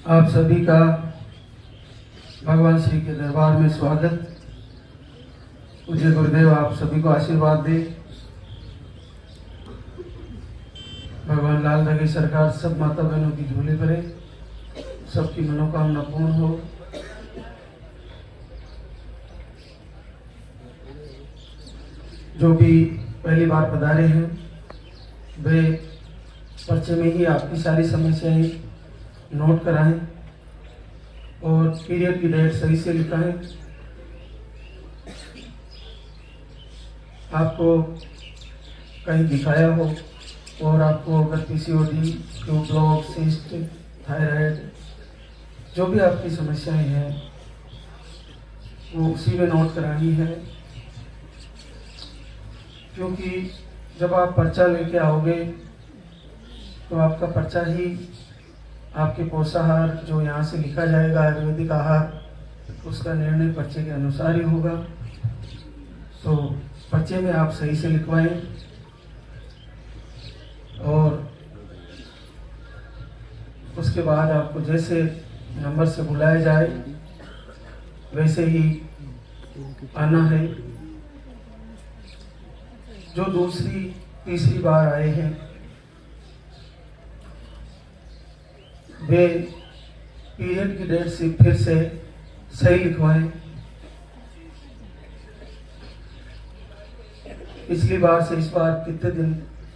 आप सभी का भगवान श्री के दरबार में स्वागत। पूज्य गुरुदेव आप सभी को आशीर्वाद दे। भगवान लाल धगे सरकार सब माता बहनों की झोली भरे, सबकी मनोकामना पूर्ण हो। जो भी पहली बार पधारे हैं वे पर्चे में ही आपकी सारी समस्याएं नोट कराएं और पीरियड की डेट सही से लिखाएं। आपको कहीं दिखाया हो और आपको अगर PCOD, tube block, cyst, thyroid, जो भी आपकी समस्याएं हैं वो उसी में नोट करानी है, क्योंकि जब आप पर्चा लेके आओगे तो आपका पर्चा ही आपके पोषाहार जो यहाँ से लिखा जाएगा, आयुर्वेदिक आहार, उसका निर्णय पर्चे के अनुसार ही होगा। तो पर्चे में आप सही से लिखवाएं और उसके बाद आपको जैसे नंबर से बुलाया जाए वैसे ही आना है। जो दूसरी तीसरी बार आए हैं वे पीरियड की डेट से फिर से सही लिखवाएं। पिछली बार से इस बार कितने दिन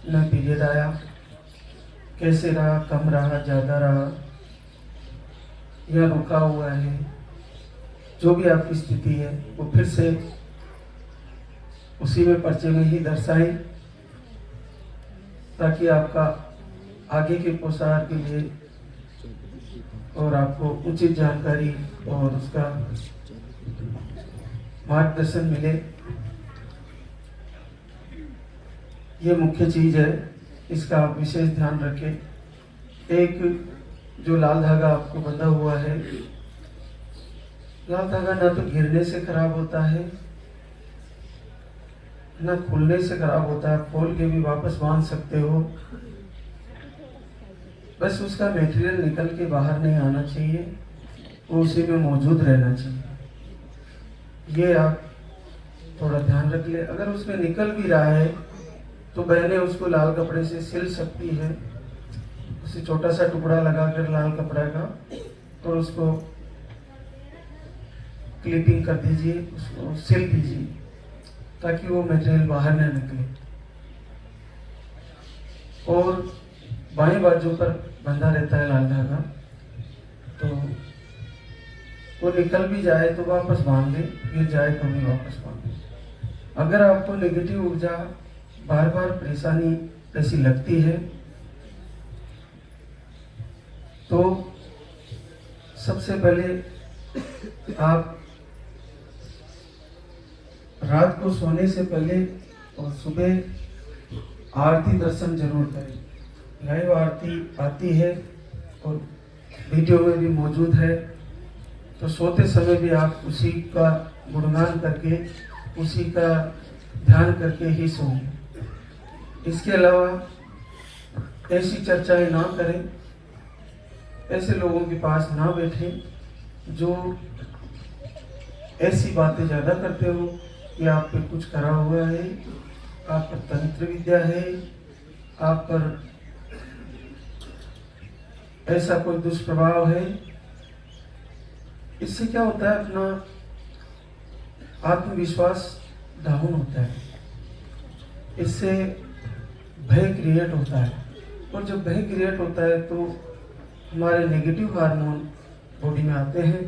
में पीरियड आया, कैसे रहा, कम रहा, ज़्यादा रहा या रुका हुआ है, जो भी आपकी स्थिति है वो फिर से उसी में पर्चे में ही दर्शाएं, ताकि आपका आगे के पोषाहार के लिए और आपको उचित जानकारी और उसका मार्गदर्शन मिले। ये मुख्य चीज़ है, इसका आप विशेष ध्यान रखें। एक जो लाल धागा आपको बंधा हुआ है, लाल धागा ना तो गिरने से खराब होता है ना खुलने से खराब होता है, खोल के भी वापस बांध सकते हो, बस उसका मटेरियल निकल के बाहर नहीं आना चाहिए, वो उसी में मौजूद रहना चाहिए। ये आप थोड़ा ध्यान रख ले। अगर उसमें निकल भी रहा है तो बहनें उसको लाल कपड़े से सिल सकती है, उसे छोटा सा टुकड़ा लगाकर लाल कपड़ा का और उसको क्लिपिंग कर दीजिए, उसको सिल दीजिए ताकि वो मटेरियल बाहर न निकले। और बाएं बाजू पर बंधा रहता है लाल धागा, तो वो निकल भी जाए तो वापस बांध दे, गिर जाए तो भी वापस बांध दे। अगर आपको नेगेटिव ऊर्जा बार बार परेशानी ऐसी लगती है तो सबसे पहले आप रात को सोने से पहले और सुबह आरती दर्शन जरूर करें। लाइव आरती आती है और वीडियो में भी मौजूद है, तो सोते समय भी आप उसी का गुणगान करके, उसी का ध्यान करके ही सोएं। इसके अलावा ऐसी चर्चाएं ना करें, ऐसे लोगों के पास ना बैठें जो ऐसी बातें ज़्यादा करते हो कि आप पे कुछ करा हुआ है, आप पर तंत्र विद्या है, आप पर ऐसा कोई दुष्प्रभाव है। इससे क्या होता है, अपना आत्मविश्वास डाउन होता है, इससे भय क्रिएट होता है, और जब भय क्रिएट होता है तो हमारे नेगेटिव हार्मोन बॉडी में आते हैं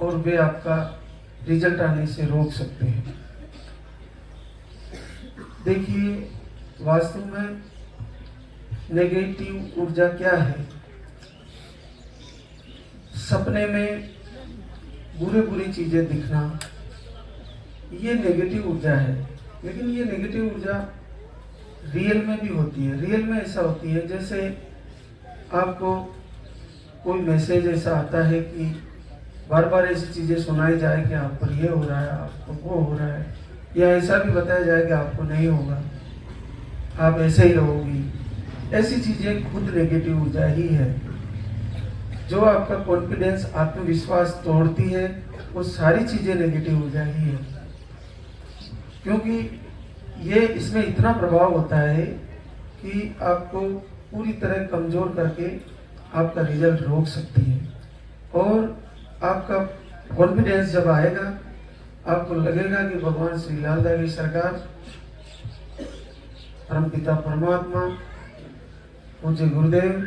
और वे आपका रिजल्ट आने से रोक सकते हैं। देखिए, वास्तव में नेगेटिव ऊर्जा क्या है। सपने में बुरी बुरी चीजें दिखना, ये नेगेटिव ऊर्जा है। लेकिन ये नेगेटिव ऊर्जा रियल में भी होती है। रियल में ऐसा होती है जैसे आपको कोई मैसेज ऐसा आता है कि बार बार ऐसी चीज़ें सुनाई जाए कि आप पर ये हो रहा है, आपको वो हो रहा है, या ऐसा भी बताया जाए कि आपको नहीं होगा, आप ऐसे ही रहोगी। ऐसी चीज़ें खुद नेगेटिव ऊर्जा ही है। जो आपका कॉन्फिडेंस, आत्मविश्वास तोड़ती है, वो सारी चीज़ें नेगेटिव हो जाएगी है। क्योंकि ये इसमें इतना प्रभाव होता है कि आपको पूरी तरह कमज़ोर करके आपका रिजल्ट रोक सकती है। और आपका कॉन्फिडेंस जब आएगा, आपको लगेगा कि भगवान श्री लालदास की सरकार, परमपिता परमात्मा, मुझे गुरुदेव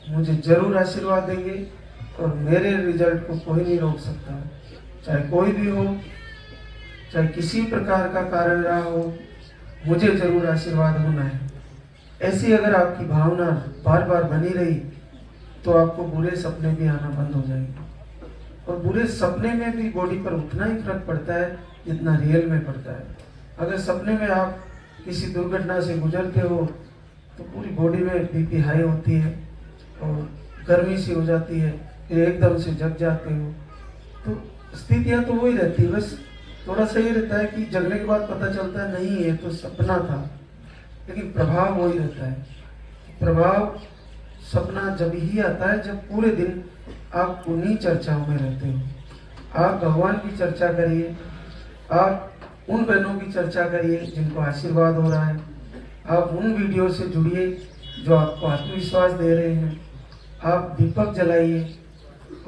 मुझे जरूर आशीर्वाद देंगे और मेरे रिजल्ट को कोई नहीं रोक सकता, चाहे कोई भी हो, चाहे किसी प्रकार का कारण रहा हो, मुझे जरूर आशीर्वाद होना है। ऐसी अगर आपकी भावना बार बार बनी रही तो आपको बुरे सपने भी आना बंद हो जाएंगे। और बुरे सपने में भी बॉडी पर उतना ही फर्क पड़ता है जितना रियल में पड़ता है। अगर सपने में आप किसी दुर्घटना से गुजरते हो तो पूरी बॉडी में बीपी हाई होती है और गर्मी सी हो जाती है, फिर एकदम से जग जाते हो। तो स्थितियाँ तो वही रहती है, बस थोड़ा सा ये रहता है कि जगने के बाद पता चलता है नहीं ये तो सपना था, लेकिन प्रभाव वही रहता है। प्रभाव सपना जब ही आता है जब पूरे दिन आप उन्हीं चर्चाओं में रहते हो। आप भगवान की चर्चा करिए, आप उन बहनों की चर्चा करिए जिनको आशीर्वाद हो रहा है, आप उन वीडियो से जुड़िए जो आपको आत्मविश्वास दे रहे हैं। आप दीपक जलाइए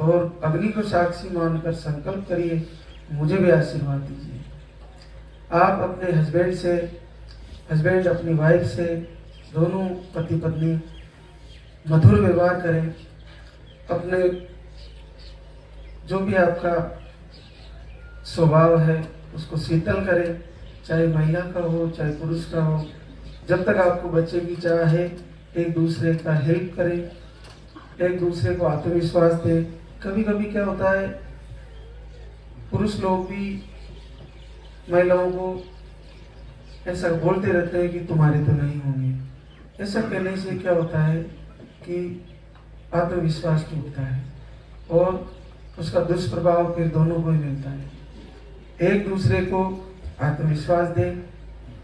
और अग्नि को साक्षी मानकर संकल्प करिए, मुझे भी आशीर्वाद दीजिए। आप अपने हस्बैंड अपनी वाइफ से, दोनों पति पत्नी मधुर व्यवहार करें। अपने जो भी आपका स्वभाव है उसको शीतल करें, चाहे महिला का हो चाहे पुरुष का हो। जब तक आपको बच्चे की चाह है, एक दूसरे का हेल्प करें, एक दूसरे को आत्मविश्वास दें। कभी कभी क्या होता है, पुरुष लोग भी महिलाओं को ऐसा बोलते रहते हैं कि तुम्हारे तो नहीं होंगे। ऐसा कहने से क्या होता है कि आत्मविश्वास टूटता है और उसका दुष्प्रभाव फिर दोनों को ही मिलता है। एक दूसरे को आत्मविश्वास दें,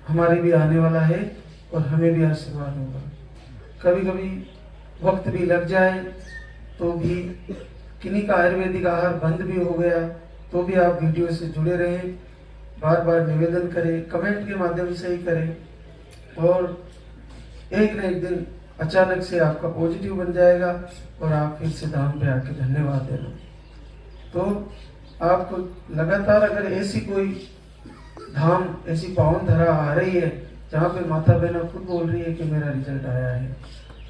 हमारे भी आने वाला है और हमें भी आशीर्वाद होगा। कभी कभी वक्त भी लग जाए तो भी, किन्हीं का आयुर्वेदिक आहार बंद भी हो गया तो भी आप वीडियो से जुड़े रहें। बार बार निवेदन करें, कमेंट के माध्यम से ही करें और एक न एक दिन अचानक से आपका पॉजिटिव बन जाएगा और आप फिर से धाम पे आके धन्यवाद देना। तो आपको लगातार अगर ऐसी कोई धाम, ऐसी पावन धरा आ रही है जहाँ पे माता बहना खुद बोल रही है कि मेरा रिजल्ट आया है,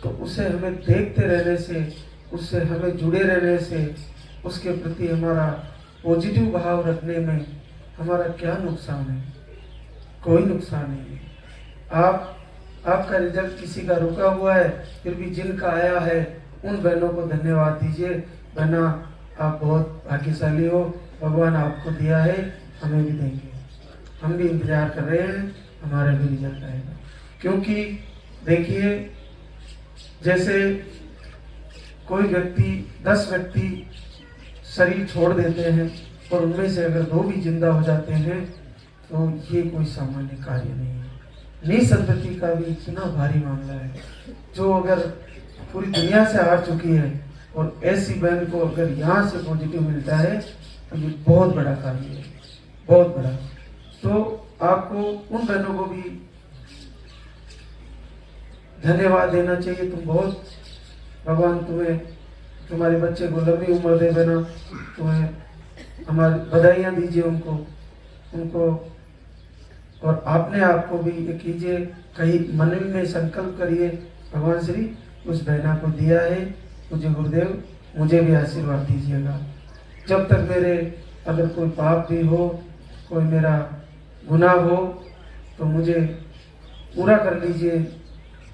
तो उसे हमें देखते रहने से, उससे हमें जुड़े रहने से, उसके प्रति हमारा पॉजिटिव भाव रखने में हमारा क्या नुकसान है? कोई नुकसान नहीं है। आपका रिजल्ट किसी का रुका हुआ है, फिर भी जिनका आया है उन बहनों को धन्यवाद दीजिए। बहना आप बहुत भाग्यशाली हो, भगवान आपको दिया है, हमें भी देंगे। हम भी इंतजार कर रहे हैं, हमारा भी रिजल्ट आएगा। क्योंकि देखिए, जैसे कोई व्यक्ति 10 व्यक्ति शरीर छोड़ देते हैं और उनमें से अगर 2 भी जिंदा हो जाते हैं तो ये कोई सामान्य कार्य नहीं है। निसंतति का भी इतना भारी मामला है, जो अगर पूरी दुनिया से हार चुकी है और ऐसी बहन को अगर यहाँ से पॉजिटिव मिलता है तो ये बहुत बड़ा कार्य है, बहुत बड़ा। तो आपको उन बहनों को भी धन्यवाद देना चाहिए। तुम बहुत, भगवान तुम्हें, तुम्हारे बच्चे को लंबी उम्र दे बहना, तुम्हें हमारी बधाइयाँ दीजिए उनको। और आपने आपको भी ये कीजिए, कहीं मन में संकल्प करिए, भगवान श्री उस बहना को दिया है, मुझे गुरुदेव मुझे भी आशीर्वाद दीजिएगा। जब तक मेरे अगर कोई पाप भी हो, कोई मेरा गुनाह हो तो मुझे पूरा कर लीजिए,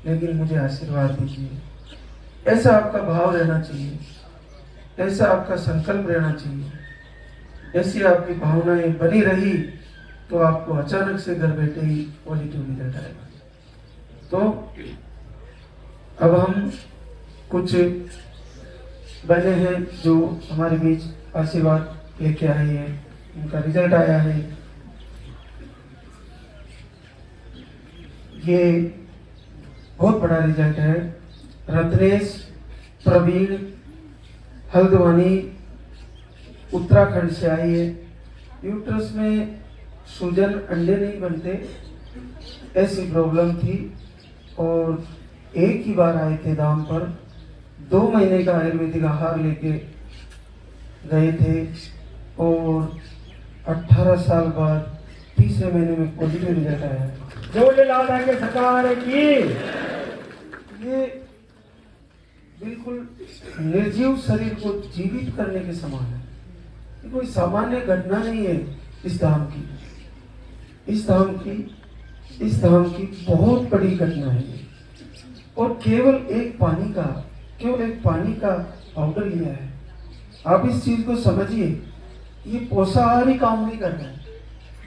लेकिन मुझे आशीर्वाद दीजिए। ऐसा आपका भाव रहना चाहिए, ऐसा आपका संकल्प रहना चाहिए। ऐसी आपकी भावनाएं बनी रही तो आपको अचानक से घर बैठे ही पॉजिटिव रिजल्ट आएगा। तो अब हम कुछ बहने हैं जो हमारे बीच आशीर्वाद लेके आई है, उनका रिजल्ट आया है। ये बहुत बड़ा रिजल्ट है। रत्नेश, प्रवीण, हल्द्वानी उत्तराखंड से आई है। यूट्रस में सूजन, अंडे नहीं बनते, ऐसी प्रॉब्लम थी और एक ही बार आए थे दाम पर। 2 महीने का आयुर्वेदिक आहार लेके गए थे और 18 साल बाद तीसरे महीने में पॉजिटिव रिजल्ट आया है। झूलेलाल के सरकार की। ये बिल्कुल निर्जीव शरीर को जीवित करने के समान है। ये कोई सामान्य घटना नहीं है। इस धाम की बहुत बड़ी घटना है ये। और केवल एक पानी का पाउडर लिया है। आप इस चीज को समझिए, ये पोषाहार ही काम नहीं कर रहे हैं,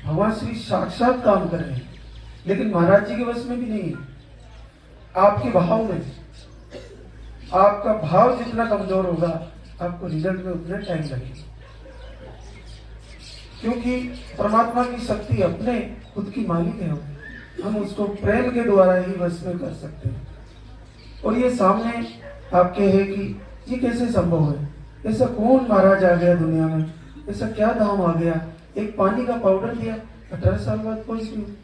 भगवान श्री साक्षात काम कर रहे हैं, लेकिन महाराज जी के वश में भी नहीं है। आपके भाव में, आपका भाव जितना कमजोर होगा, आपको रिजल्ट में उतना टाइम लगेगा। क्योंकि परमात्मा की शक्ति अपने खुद की मालिक है, हम उसको प्रेम के द्वारा ही वश में कर सकते हैं। और ये सामने आपके है कि ये कैसे संभव है, ऐसा कौन महाराज आ गया दुनिया में, ऐसा क्या धाम आ गया, एक पानी का पाउडर दिया, 18 साल बाद पॉजिटिव।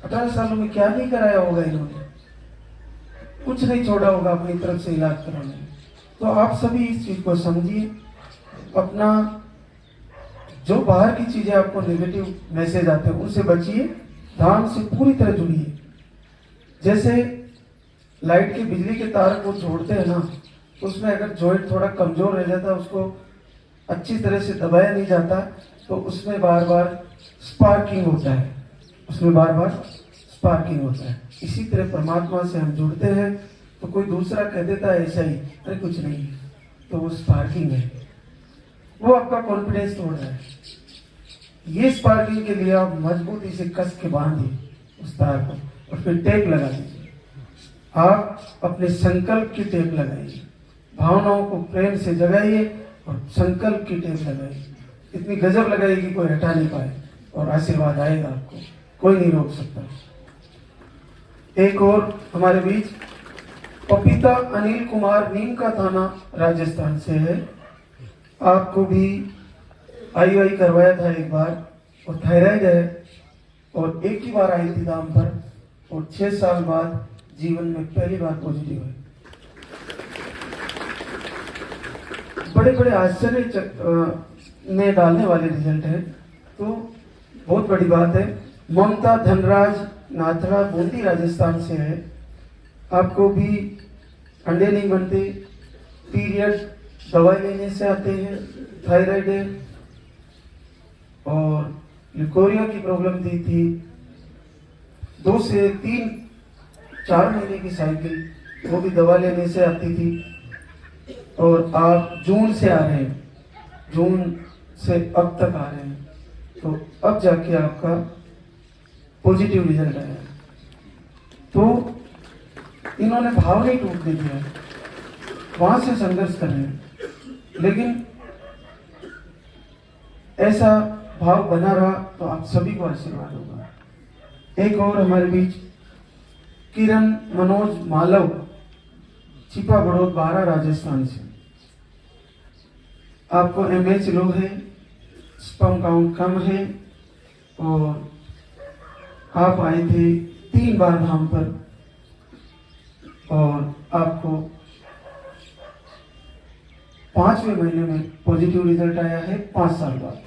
18 सालों में क्या नहीं कराया होगा इन्होंने, कुछ नहीं छोड़ा होगा अपनी तरफ से इलाज कराने में। तो आप सभी इस चीज को समझिए, अपना जो बाहर की चीजें आपको नेगेटिव मैसेज आते हैं उनसे बचिए, धाम से पूरी तरह जुड़िए। जैसे लाइट के बिजली के तार को जोड़ते हैं ना, उसमें अगर जॉइंट थोड़ा कमजोर रह जाता है, उसको अच्छी तरह से दबाया नहीं जाता, तो उसमें बार बार स्पार्किंग होता है। इसी तरह परमात्मा से हम जुड़ते हैं तो कोई दूसरा कह देता है ऐसा ही, अरे कुछ नहीं है, तो वो स्पार्किंग है, वो आपका कॉन्फिडेंस तोड़ रहा है। ये स्पार्किंग के लिए आप मजबूती से कस के बांधिए उस तार को और फिर टेप लगा दीजिए। आप अपने संकल्प की टेप लगाइए, भावनाओं को प्रेम से जगाइए और संकल्प की टेप लगाइए। इतनी गजब लगाइए कि कोई हटा नहीं पाए और आशीर्वाद आएगा आपको, कोई नहीं रोक सकता। एक और हमारे बीच पपीता अनिल कुमार, नीम का थाना, राजस्थान से है। आपको भी IUI करवाया था एक बार और थायराइड है और एक ही बार आई थी दाम पर और 6 साल बाद जीवन में पहली बार पॉजिटिव है। बड़े बड़े आश्चर्य में डालने वाले रिजल्ट है, तो बहुत बड़ी बात है। ममता धनराज नाथरा, बूंदी, राजस्थान से है। आपको भी अंडे नहीं बनते, पीरियड दवाई लेने से आते हैं, थायराइड है और लिकोरिया की प्रॉब्लम थी 2 से 3-4 महीने की साइकिल, वो भी दवा लेने से आती थी। और आप जून से आ रहे हैं, जून से अब तक आ रहे हैं, तो अब जाके आपका पॉजिटिव रिजल्ट आया। तो इन्होंने भाव नहीं टूटने दिया, वहां से संघर्ष कर रहे हैं, लेकिन ऐसा भाव बना रहा तो आप सभी को आशीर्वाद होगा। एक और हमारे बीच किरण मनोज मालव, छिपा बड़ौद, 12, राजस्थान से। आपको MH लो है, स्पर्म काउंट कम है और आप आए थे 3 बार धाम पर और आपको 5वें महीने में पॉजिटिव रिजल्ट आया है 5 साल बाद।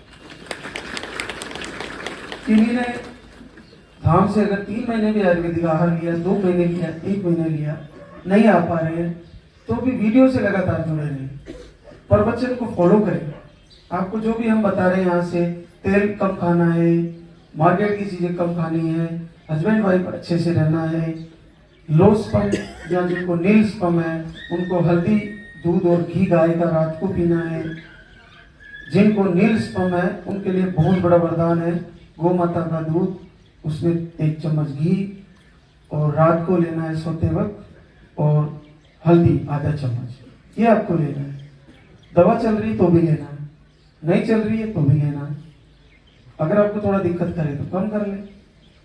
किन्हीं ने धाम से अगर 3 महीने भी आयुर्वेदिक आहार लिया, 2 महीने लिया, 1 महीने लिया, नहीं आ पा रहे हैं, तो भी वीडियो से लगातार जुड़े रहें, प्रवचन को फॉलो करें। आपको जो भी हम बता रहे हैं यहाँ से, तेल कम खाना है, मार्केट की चीजें कम खानी है, हस्बैंड वाइफ अच्छे से रहना है, लो स्पर्म या जिनको नील स्पर्म है उनको हल्दी, दूध और घी गाय का रात को पीना है। जिनको नील स्पर्म है उनके लिए बहुत बड़ा वरदान है, गौ माता का दूध, उसमें 1 चम्मच घी और रात को लेना है सोते वक्त, और हल्दी आधा चम्मच, ये आपको लेना है। दवा चल रही तो भी लेना है, नहीं चल रही है तो भी लेना है। अगर आपको थोड़ा दिक्कत करे तो कम कर ले,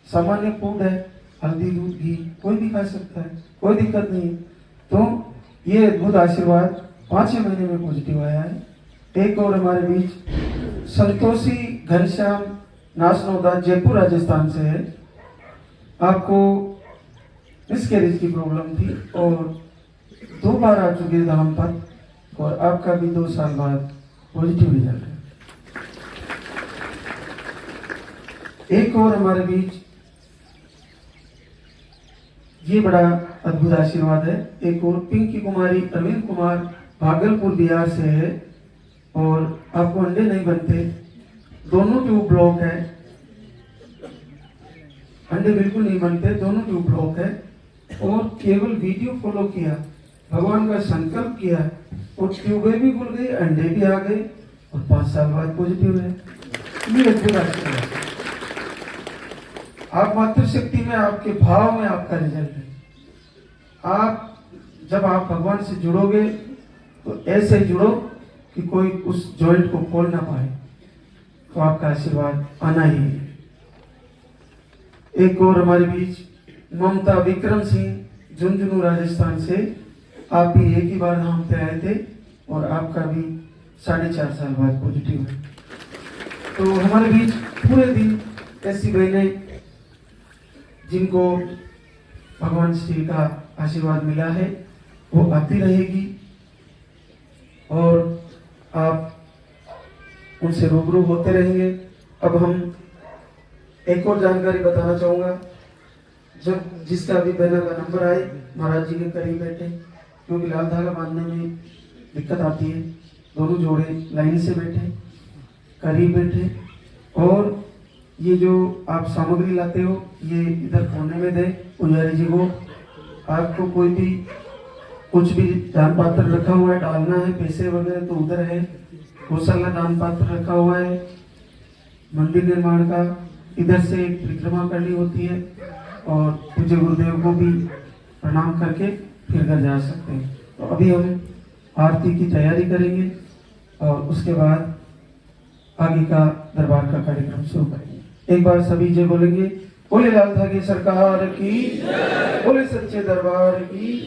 सामान्य फूड है, हल्दी, दूध, घी कोई भी खा सकता है, कोई दिक्कत नहीं है। तो ये अद्भुत आशीर्वाद 5 महीने में पॉजिटिव आया है। एक और हमारे बीच संतोषी घनश्याम नासनौदा जयपुर राजस्थान से है। आपको मिसकैरेज की प्रॉब्लम थी और 2 बार आ चुके हैं दाम्पत्य और आपका भी 2 साल बाद पॉजिटिव रिजल्ट है। एक और हमारे बीच ये बड़ा अद्भुत आशीर्वाद है। एक और पिंकी कुमारी अरविंद कुमार भागलपुर बिहार से है और आपको अंडे नहीं बनते, दोनों ट्यूब ब्लॉक है, अंडे बिल्कुल नहीं बनते, दोनों ट्यूब ब्लॉक है और केवल वीडियो फॉलो किया, भगवान का संकल्प किया और ट्यूबें भी खुल गई, अंडे भी आ गए और 5 साल बाद पॉजिटिव है। ये अद्भुत आशीर्वाद है। आप मातृशक्ति में, आपके भाव में आपका रिजल्ट है। आप जब आप भगवान से जुड़ोगे तो ऐसे जुड़ो कि कोई उस जॉइंट को खोल ना पाए, तो आपका आशीर्वाद आना ही है। एक और हमारे बीच ममता विक्रम सिंह झुंझुनू राजस्थान से, आप भी एक ही बार नाम पे आए थे और आपका भी 4.5 साल बाद पॉजिटिव है। तो हमारे बीच पूरे दिन ऐसी बहनें जिनको भगवान श्री का आशीर्वाद मिला है वो आती रहेगी और आप उनसे रूबरू होते रहेंगे। अब हम एक और जानकारी बताना चाहूँगा। जब जिसका अभी बैनर का नंबर आए, महाराज जी के करीब बैठे, क्योंकि लाल धागा बांधने में दिक्कत आती है। दोनों जोड़े लाइन से बैठे, करीब बैठे और ये जो आप सामग्री लाते हो ये इधर कोने में दे पुजारी जी को। आपको कोई भी कुछ भी दान पात्र रखा हुआ है डालना है, पैसे वगैरह तो उधर है। गौशाला दान पात्र रखा हुआ है, मंदिर निर्माण का इधर से एक परिक्रमा करनी होती है और पूज्य गुरुदेव को भी प्रणाम करके फिर घर जा सकते हैं। तो अभी हम आरती की तैयारी करेंगे और उसके बाद आगे का दरबार का कार्यक्रम शुरू करेंगे। एक बार सभी जय बोलेंगे। बोले लाल धागे सरकार की, बोले सच्चे दरबार की।